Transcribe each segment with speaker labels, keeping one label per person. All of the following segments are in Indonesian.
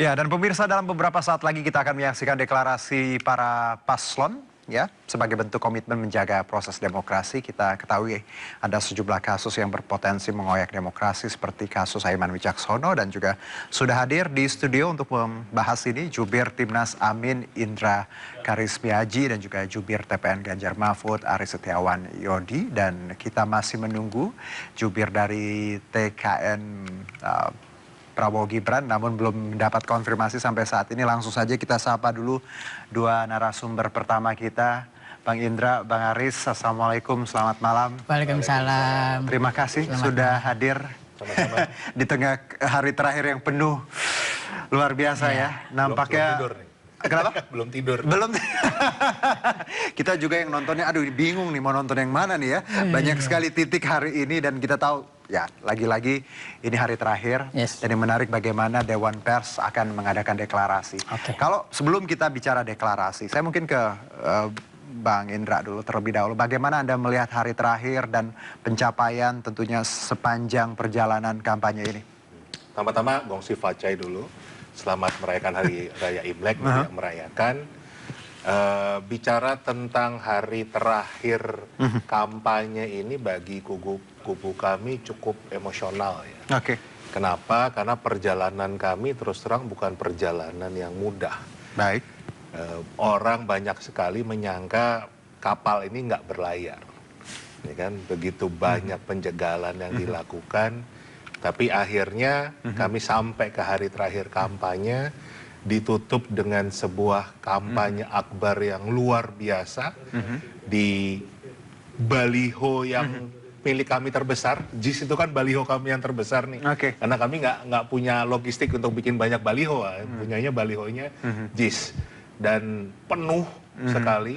Speaker 1: Ya, dan pemirsa, dalam beberapa saat lagi kita akan menyaksikan deklarasi para paslon ya sebagai bentuk komitmen menjaga proses demokrasi. Kita ketahui ada sejumlah kasus yang berpotensi mengoyak demokrasi seperti kasus Aiman Wicaksono, dan juga sudah hadir di studio untuk membahas ini Jubir Timnas Amin Indra Karismiaji dan juga Jubir TPN Ganjar Mahfud Aris Setiawan Yodi, dan kita masih menunggu Jubir dari TKN Prabowo Gibran, namun belum mendapat konfirmasi sampai saat ini. Langsung saja kita sapa dulu dua narasumber pertama kita, Bang Indra, Bang Aris. Assalamualaikum, selamat malam.
Speaker 2: Waalaikumsalam.
Speaker 1: Terima kasih sudah hadir di tengah hari terakhir yang penuh luar biasa ya. Nampaknya.
Speaker 3: Belum tidur nih.
Speaker 1: Kenapa?
Speaker 3: Belum tidur.
Speaker 1: Belum. Kita juga yang nontonnya, aduh bingung nih mau nonton yang mana nih ya. Banyak sekali titik hari ini dan kita tahu ya lagi-lagi ini hari terakhir.
Speaker 2: Yes.
Speaker 1: Dan yang menarik bagaimana Dewan Pers akan mengadakan deklarasi. Kalau sebelum kita bicara deklarasi, saya mungkin ke Bang Indra dulu terlebih dahulu. Bagaimana Anda melihat hari terakhir dan pencapaian tentunya sepanjang perjalanan kampanye ini?
Speaker 3: Pertama-tama Gongsi Facai dulu. Selamat merayakan Hari Raya Imlek, merayakan. Bicara tentang hari terakhir kampanye ini bagi kubu kami cukup emosional ya.
Speaker 1: Oke.
Speaker 3: Kenapa? Karena perjalanan kami terus terang bukan perjalanan yang mudah.
Speaker 1: Baik.
Speaker 3: Orang banyak sekali menyangka kapal ini nggak berlayar. Ya kan? Begitu banyak penjagalan yang dilakukan. Tapi akhirnya kami sampai ke hari terakhir kampanye, ditutup dengan sebuah kampanye akbar yang luar biasa di baliho yang milik kami terbesar. JIS itu kan baliho kami yang terbesar nih. Karena kami nggak punya logistik untuk bikin banyak baliho, punyanya balihonya JIS. Dan penuh sekali.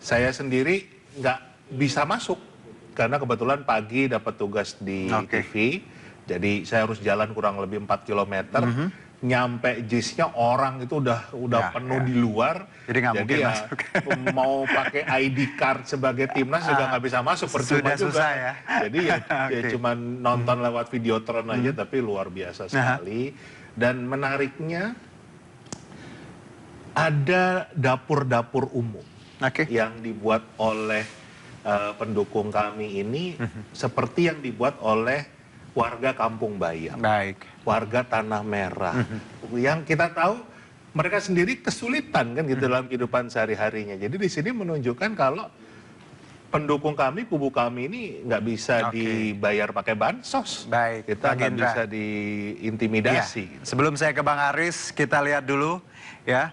Speaker 3: Saya sendiri nggak bisa masuk karena kebetulan pagi dapat tugas di TV. Jadi saya harus jalan kurang lebih 4 km, nyampe JIS-nya orang itu udah penuh di luar.
Speaker 1: Jadi nggak mungkin
Speaker 3: ya,
Speaker 1: masuk.
Speaker 3: mau pakai ID card sebagai timnas juga nggak bisa masuk, percuma juga.
Speaker 1: Susah ya.
Speaker 3: Jadi ya cuma nonton lewat videotron aja, tapi luar biasa sekali. Dan menariknya ada dapur-dapur umum yang dibuat oleh pendukung kami ini seperti yang dibuat oleh warga Kampung Bayam, warga Tanah Merah, yang kita tahu mereka sendiri kesulitan kan gitu dalam kehidupan sehari-harinya. Jadi di sini menunjukkan kalau pendukung kami, kubu kami ini nggak bisa dibayar pakai bansos. Kita nggak bisa diintimidasi.
Speaker 1: Ya. Sebelum saya ke Bang Aris, kita lihat dulu ya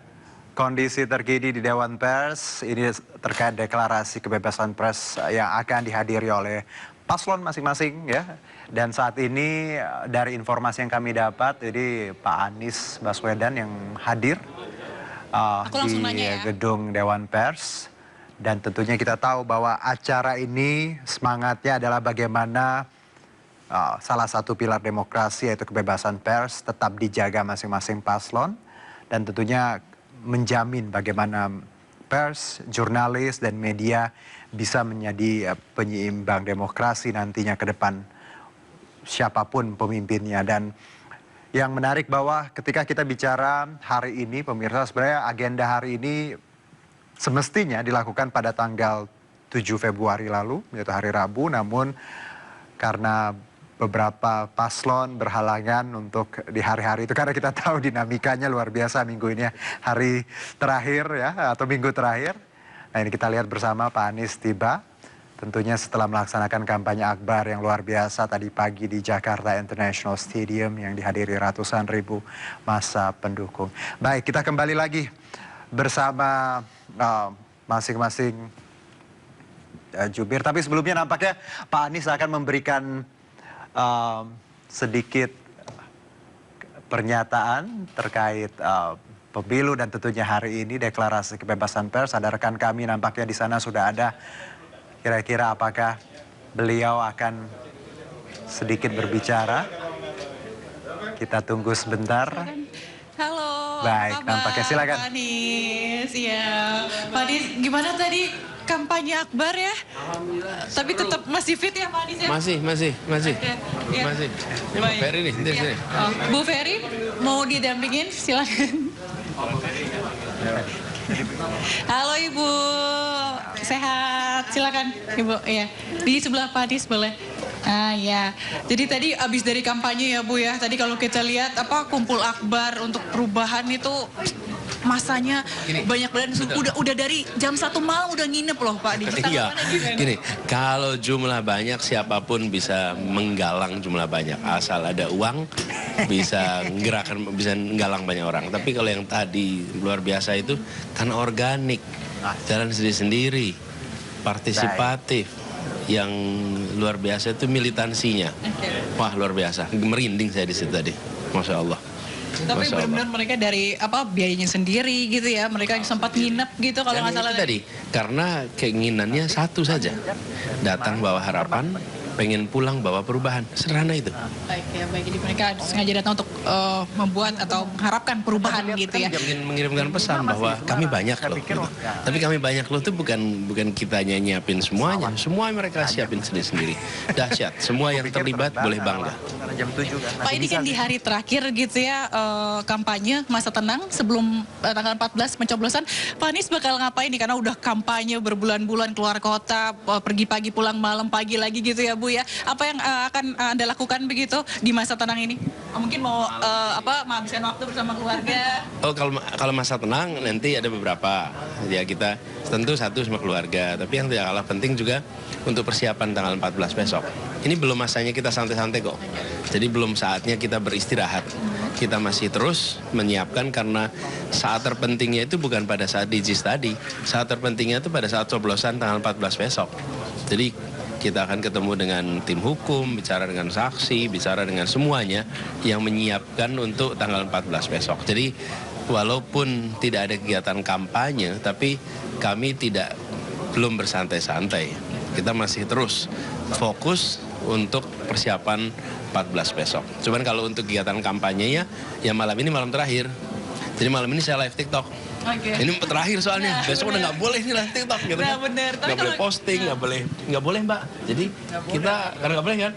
Speaker 1: kondisi terkini di Dewan Pers. Ini terkait deklarasi kebebasan pers yang akan dihadiri oleh paslon masing-masing ya. Dan saat ini dari informasi yang kami dapat, jadi Pak Anies Baswedan yang hadir di gedung Dewan Pers. Dan tentunya kita tahu bahwa acara ini semangatnya adalah bagaimana salah satu pilar demokrasi yaitu kebebasan pers tetap dijaga masing-masing paslon. Dan tentunya menjamin bagaimana pers, jurnalis, dan media bisa menjadi penyeimbang demokrasi nantinya ke depan, siapapun pemimpinnya. Dan yang menarik bahwa ketika kita bicara hari ini, pemirsa, sebenarnya agenda hari ini semestinya dilakukan pada tanggal 7 Februari lalu, yaitu hari Rabu. Namun karena beberapa paslon berhalangan untuk di hari-hari itu, karena kita tahu dinamikanya luar biasa minggu ini, hari terakhir ya, atau minggu terakhir. Nah ini kita lihat bersama Pak Anies tiba, tentunya setelah melaksanakan kampanye akbar yang luar biasa tadi pagi di Jakarta International Stadium yang dihadiri ratusan ribu massa pendukung. Baik, kita kembali lagi bersama masing-masing jubir. Tapi sebelumnya nampaknya Pak Anies akan memberikan sedikit pernyataan terkait pemilu dan tentunya hari ini deklarasi kebebasan pers. Ada rekan kami nampaknya di sana sudah ada. Kira-kira apakah beliau akan sedikit berbicara? Kita tunggu sebentar.
Speaker 4: Halo.
Speaker 1: Baik, nampaknya silakan.
Speaker 4: Pak Anies, ya. Pak Anies, gimana tadi
Speaker 2: kampanye akbar ya. Tapi tetap masih fit ya Pak Anies ya?
Speaker 4: Masih.
Speaker 2: Ya.
Speaker 4: Masih. Ini
Speaker 2: Baik.
Speaker 4: Bu Ferry nih, di
Speaker 2: Ya.
Speaker 4: sini.
Speaker 2: Oh, Bu Ferry mau didampingin, silakan. Halo Ibu, sehat, silakan Ibu. Ya, di sebelah Pak Anies boleh. Ya, jadi tadi abis dari kampanye ya Bu ya. Tadi kalau kita lihat kumpul akbar untuk perubahan itu masanya banyak banget. Udah dari jam 1 malam udah nginep loh Pak.
Speaker 4: Iya, gini, kalau jumlah banyak siapapun bisa menggalang jumlah banyak. Asal ada uang, bisa menggalang banyak orang. Tapi kalau yang tadi luar biasa itu kan organik, jalan sendiri-sendiri, partisipatif. Yang luar biasa itu militansinya. Wah, luar biasa. Merinding saya di situ tadi. Masya Allah.
Speaker 2: Tapi benar-benar mereka dari biayanya sendiri gitu ya. Mereka sempat nginep gitu kalau nggak salah.
Speaker 4: Tadi karena keinginannya satu saja, datang bawa harapan, pengen pulang bawa perubahan, sederhana itu.
Speaker 2: Baik ya, baik. Jadi mereka sengaja datang untuk membuat atau mengharapkan perubahan gitu ya.
Speaker 4: Ingin mengirimkan pesan bahwa kami banyak loh. Gitu. Tapi kami banyak loh itu bukan kitanya nyiapin semuanya, semua mereka siapin sendiri-sendiri. Dahsyat, semua yang terlibat boleh bangga.
Speaker 1: Jam 7 kan.
Speaker 2: Pak, ini kan di hari terakhir gitu ya kampanye masa tenang sebelum tanggal 14 pencoblosan. Pak Anies bakal ngapain nih? Karena udah kampanye berbulan-bulan keluar kota, pergi pagi pulang malam pagi lagi gitu ya Bu ya. Apa yang akan Anda lakukan begitu di masa tenang ini? Mungkin mau menghabiskan waktu bersama keluarga?
Speaker 4: Oh, kalau masa tenang nanti ada beberapa. Ya kita tentu satu sama keluarga, tapi yang tidak kalah penting juga untuk persiapan tanggal 14 besok. Ini belum masanya kita santai-santai kok. Jadi belum saatnya kita beristirahat. Kita masih terus menyiapkan karena saat terpentingnya itu bukan pada saat di JIS tadi. Saat terpentingnya itu pada saat coblosan tanggal 14 besok. Jadi kita akan ketemu dengan tim hukum, bicara dengan saksi, bicara dengan semuanya yang menyiapkan untuk tanggal 14 besok. Jadi walaupun tidak ada kegiatan kampanye, tapi kami belum bersantai-santai. Kita masih terus fokus untuk persiapan 14 besok. Cuman kalau untuk kegiatan kampanyenya, ya malam ini malam terakhir. Jadi malam ini saya live TikTok. Ini terakhir soalnya, besok udah nggak boleh nih live TikTok gitu kan. Nggak boleh posting, nggak boleh Mbak. Jadi kita karena nggak boleh kan.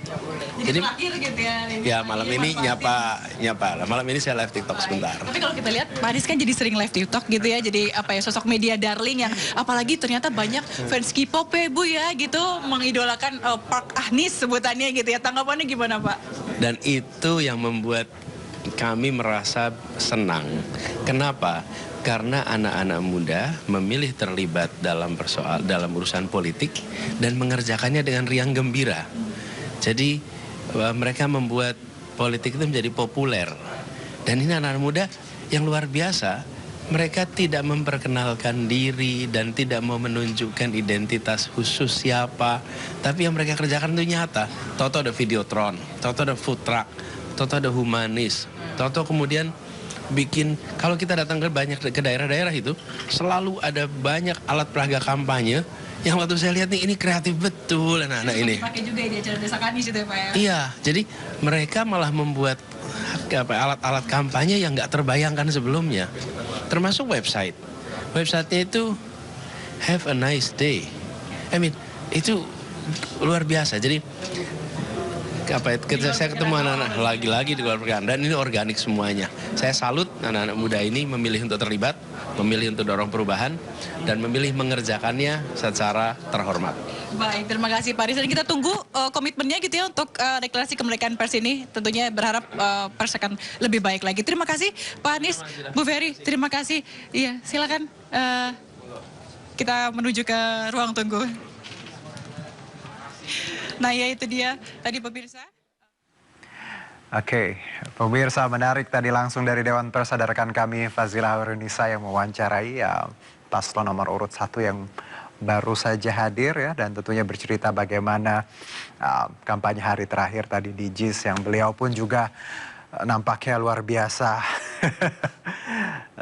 Speaker 2: Jadi terakhir gitu ya.
Speaker 4: Ya malam ini nyapa lah. Malam ini saya live TikTok sebentar.
Speaker 2: Tapi kalau kita lihat Pak Anies kan jadi sering live TikTok gitu ya. Jadi sosok media darling yang apalagi ternyata banyak fans K-pop ya Bu ya gitu mengidolakan Park Anies sebutannya gitu ya. Tanggapannya gimana Pak?
Speaker 4: Dan itu yang membuat kami merasa senang. Kenapa? Karena anak-anak muda memilih terlibat dalam urusan politik dan mengerjakannya dengan riang gembira. Jadi mereka membuat politik itu menjadi populer. Dan ini anak-anak muda yang luar biasa. Mereka tidak memperkenalkan diri dan tidak mau menunjukkan identitas khusus siapa. Tapi yang mereka kerjakan itu nyata. Toto ada Videotron, Toto ada food truck, Toto ada humanis, Toto kemudian bikin, kalau kita datang ke daerah-daerah itu selalu ada banyak alat peraga kampanye yang waktu saya lihat nih ini kreatif betul anak-anak ini.
Speaker 2: Pakai juga di acara Desa Kanis itu ya Pak ya.
Speaker 4: Iya, jadi mereka malah membuat alat-alat kampanye yang nggak terbayangkan sebelumnya. Termasuk website. Websitenya itu Have a Nice Day. Itu luar biasa. Jadi saya ketemu anak-anak lagi-lagi di luar pergaulan dan ini organik semuanya. Saya salut anak-anak muda ini memilih untuk terlibat, memilih untuk dorong perubahan dan memilih mengerjakannya secara terhormat.
Speaker 2: Baik, terima kasih Pak Anies. Dan kita tunggu komitmennya gitu ya untuk deklarasi kemerdekaan pers ini. Tentunya berharap pers akan lebih baik lagi. Terima kasih Pak Anies, Bu Ferry, terima kasih. Iya, silakan kita menuju ke ruang tunggu. Nah ya itu dia tadi pemirsa.
Speaker 1: Oke, pemirsa menarik tadi langsung dari Dewan Pers ada rekan kami Fazila Hairunisa yang mewawancarai paslon nomor urut 1 yang baru saja hadir ya dan tentunya bercerita bagaimana kampanye hari terakhir tadi di JIS yang beliau pun juga nampaknya luar biasa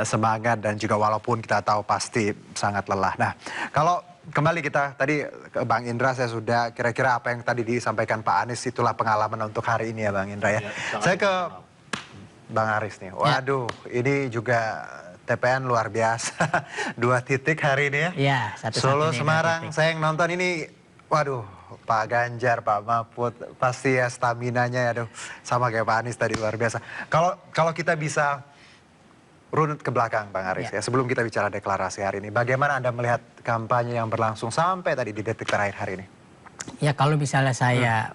Speaker 1: semangat dan juga walaupun kita tahu pasti sangat lelah. Nah, kalau kembali kita tadi ke Bang Indra, saya sudah kira-kira apa yang tadi disampaikan Pak Anies itulah pengalaman untuk hari ini ya Bang Indra ya. Saya ke Bang Aris nih. Waduh, ini juga TPN luar biasa. 2 titik hari ini ya.
Speaker 5: Iya, satu
Speaker 1: Solo, Semarang, saya yang nonton ini, waduh, Pak Ganjar, Pak Mahfud, pasti ya staminanya, aduh, sama kayak Pak Anies tadi luar biasa. Kalau kita bisa runut ke belakang, Bang Aris, ya, sebelum kita bicara deklarasi hari ini, bagaimana Anda melihat kampanye yang berlangsung sampai tadi di detik terakhir hari ini?
Speaker 5: Ya kalau misalnya saya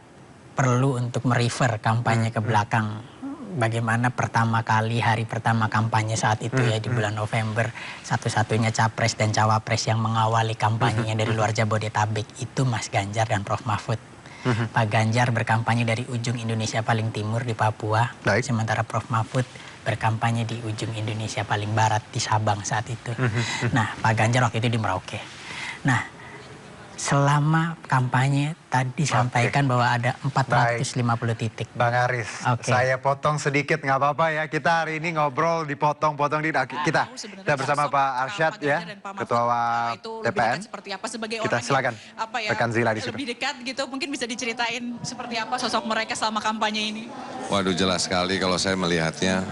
Speaker 5: perlu untuk merefer kampanye ke belakang, bagaimana pertama kali hari pertama kampanye saat itu ya di bulan November, satu-satunya capres dan cawapres yang mengawali kampanyenya dari luar Jabodetabek itu Mas Ganjar dan Prof Mahfud. Pak Ganjar berkampanye dari ujung Indonesia paling timur di Papua, sementara Prof Mahfud berkampanye di ujung Indonesia paling barat di Sabang saat itu. Nah, Pak Ganjar waktu itu di Merauke. Nah, selama kampanye tadi sampaikan bahwa ada 450 titik.
Speaker 1: Bang Aris, saya potong sedikit nggak apa-apa ya. Kita hari ini ngobrol dipotong-potong kita bersama Pak Arsyad ya, Ketua TPN.
Speaker 2: Seperti apa sebagai
Speaker 1: kita
Speaker 2: orang
Speaker 1: silakan.
Speaker 2: Apa ya,
Speaker 1: rekan Zila di situ.
Speaker 2: Lebih dekat gitu, mungkin bisa diceritain seperti apa sosok mereka selama kampanye ini.
Speaker 6: Waduh, jelas sekali kalau saya melihatnya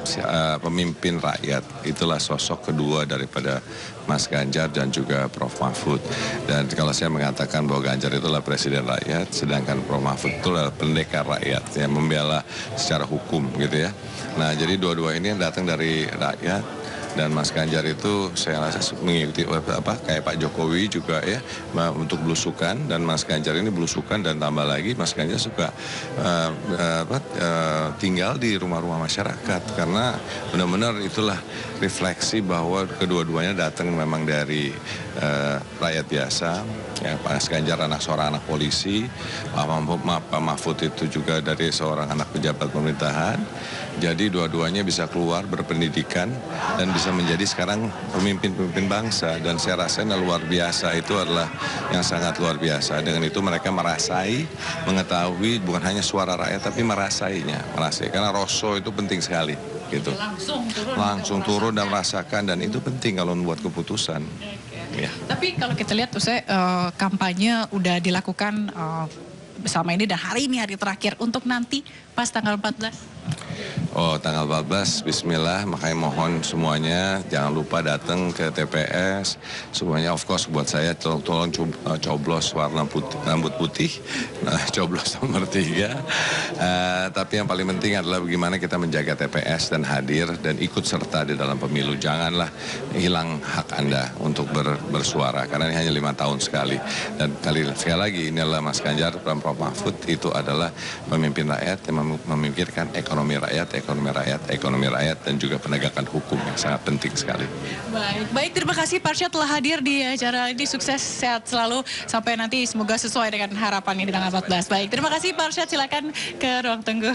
Speaker 6: pemimpin rakyat, itulah sosok kedua daripada Mas Ganjar dan juga Prof Mahfud. Dan kalau saya mengatakan bahwa Ganjar itulah presiden rakyat, sedangkan Prof Mahfud itulah pendekar rakyat yang membela secara hukum gitu ya. Nah, jadi dua-dua ini datang dari rakyat. Dan Mas Ganjar itu saya rasa mengikuti kayak Pak Jokowi juga ya untuk belusukan, dan Mas Ganjar ini belusukan dan tambah lagi Mas Ganjar suka tinggal di rumah-rumah masyarakat, karena benar-benar itulah refleksi bahwa kedua-duanya datang memang dari rakyat biasa. Ya, Mas Ganjar seorang anak polisi, Pak Mahfud itu juga dari seorang anak pejabat pemerintahan. Jadi dua-duanya bisa keluar berpendidikan dan bisa menjadi sekarang pemimpin-pemimpin bangsa. Dan saya rasa ini luar biasa, itu adalah yang sangat luar biasa. Dengan itu mereka merasai, mengetahui bukan hanya suara rakyat tapi merasainya. Karena rasa itu penting sekali. Gitu. Langsung turun dan merasakan, dan itu penting kalau membuat keputusan. Ya.
Speaker 2: Tapi kalau kita lihat usai kampanye udah dilakukan bersama ini dan hari ini hari terakhir, untuk nanti pas tanggal 14.
Speaker 6: Oh, tanggal 14, bismillah, makanya mohon semuanya jangan lupa datang ke TPS. Semuanya of course buat saya tolong coblos warna putih, rambut putih, coblos nomor 3. Tapi yang paling penting adalah bagaimana kita menjaga TPS dan hadir dan ikut serta di dalam pemilu. Janganlah hilang hak Anda untuk bersuara, karena ini hanya 5 tahun sekali. Dan sekali lagi ini adalah Mas Ganjar dan Prof Mahfud itu adalah pemimpin rakyat yang memikirkan ekonomi rakyat, dan juga penegakan hukum yang sangat penting sekali.
Speaker 2: Baik, terima kasih Pak Arsyad telah hadir di acara ini. Sukses, sehat selalu sampai nanti, semoga sesuai dengan harapan ini tanggal 14. Baik, terima kasih Pak Arsyad, silakan ke ruang tunggu.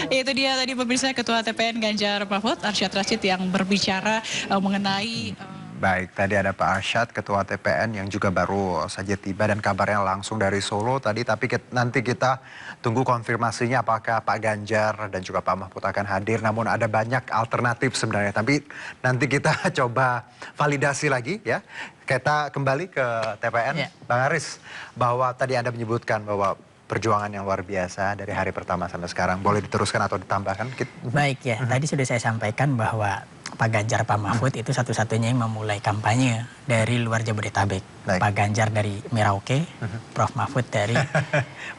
Speaker 2: Itu dia tadi pemirsa Ketua TPN Ganjar Mahfud, Arsyad Rashid, yang berbicara mengenai
Speaker 1: Baik, tadi ada Pak Arsyad, Ketua TPN yang juga baru saja tiba dan kabarnya langsung dari Solo tadi. Tapi nanti kita tunggu konfirmasinya apakah Pak Ganjar dan juga Pak Mahfud akan hadir. Namun ada banyak alternatif sebenarnya. Tapi nanti kita coba validasi lagi ya. Kita kembali ke TPN. Bang Aris, bahwa tadi Anda menyebutkan bahwa perjuangan yang luar biasa dari hari pertama sampai sekarang. Boleh diteruskan atau ditambahkan?
Speaker 5: Baik ya, tadi sudah saya sampaikan bahwa Pak Ganjar, Pak Mahfud itu satu-satunya yang memulai kampanye dari luar Jabodetabek. Pak Ganjar dari Merauke, Prof Mahfud dari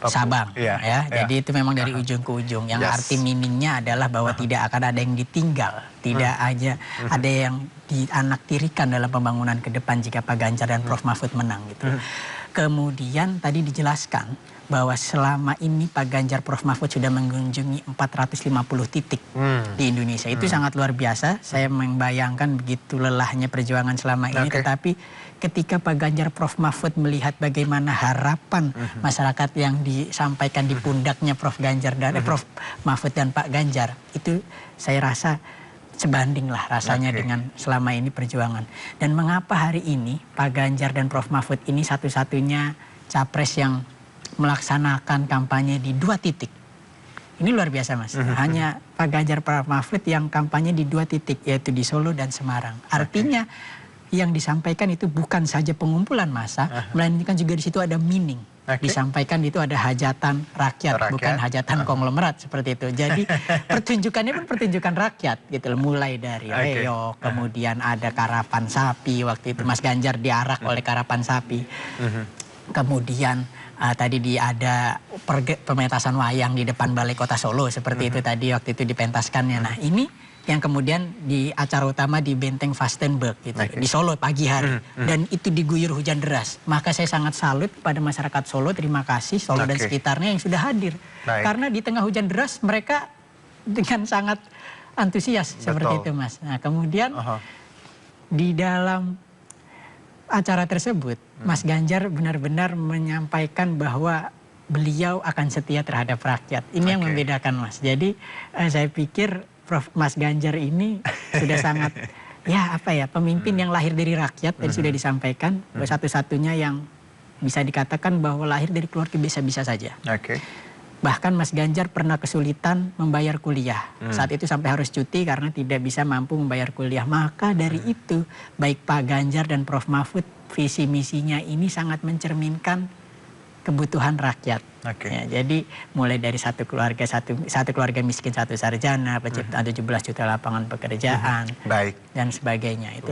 Speaker 5: Sabang. Ya, jadi itu memang dari ujung ke ujung. Yang arti meaningnya adalah bahwa tidak akan ada yang ditinggal, tidak aja ada yang dianaktirikan dalam pembangunan ke depan jika Pak Ganjar dan Prof Mahfud menang gitu. Kemudian tadi dijelaskan bahwa selama ini Pak Ganjar, Prof Mahfud sudah mengunjungi 450 titik di Indonesia. Itu sangat luar biasa. Saya membayangkan begitu lelahnya perjuangan selama ini. Tetapi ketika Pak Ganjar, Prof Mahfud melihat bagaimana harapan masyarakat yang disampaikan di pundaknya Prof Ganjar dan Prof Mahfud dan Pak Ganjar, itu saya rasa sebanding lah rasanya dengan selama ini perjuangan. Dan mengapa hari ini Pak Ganjar dan Prof Mahfud ini satu-satunya capres yang melaksanakan kampanye di 2 titik. Ini luar biasa Mas. Hanya Pak Ganjar, Prof Mahfud yang kampanye di 2 titik, yaitu di Solo dan Semarang. Artinya yang disampaikan itu bukan saja pengumpulan massa, melainkan juga di situ ada meaning. disampaikan itu ada hajatan rakyat, bukan hajatan konglomerat seperti itu. Jadi pertunjukannya pun pertunjukan rakyat gitu loh. Mulai dari reog, kemudian ada karapan sapi, waktu itu Mas Ganjar diarak oleh karapan sapi. Kemudian tadi ada pementasan wayang di depan Balai Kota Solo seperti itu tadi waktu itu dipentaskannya. Nah ini yang kemudian di acara utama di Benteng Vastenburg gitu, di Solo pagi hari. Dan itu diguyur hujan deras. Maka saya sangat salut pada masyarakat Solo, terima kasih Solo dan sekitarnya yang sudah hadir. Karena di tengah hujan deras mereka dengan sangat antusias seperti itu Mas. Nah kemudian di dalam acara tersebut Mas Ganjar benar-benar menyampaikan bahwa beliau akan setia terhadap rakyat. Ini yang membedakan Mas. Jadi saya pikir Mas Ganjar ini sudah sangat pemimpin yang lahir dari rakyat. Tadi sudah disampaikan bahwa satu-satunya yang bisa dikatakan bahwa lahir dari keluarga biasa-biasa saja. Bahkan Mas Ganjar pernah kesulitan membayar kuliah. Saat itu sampai harus cuti karena tidak bisa mampu membayar kuliah. Maka dari itu baik Pak Ganjar dan Prof Mahfud visi misinya ini sangat mencerminkan kebutuhan rakyat. Ya, jadi mulai dari satu keluarga miskin satu sarjana, penciptaan 17 juta lapangan pekerjaan dan sebagainya itu.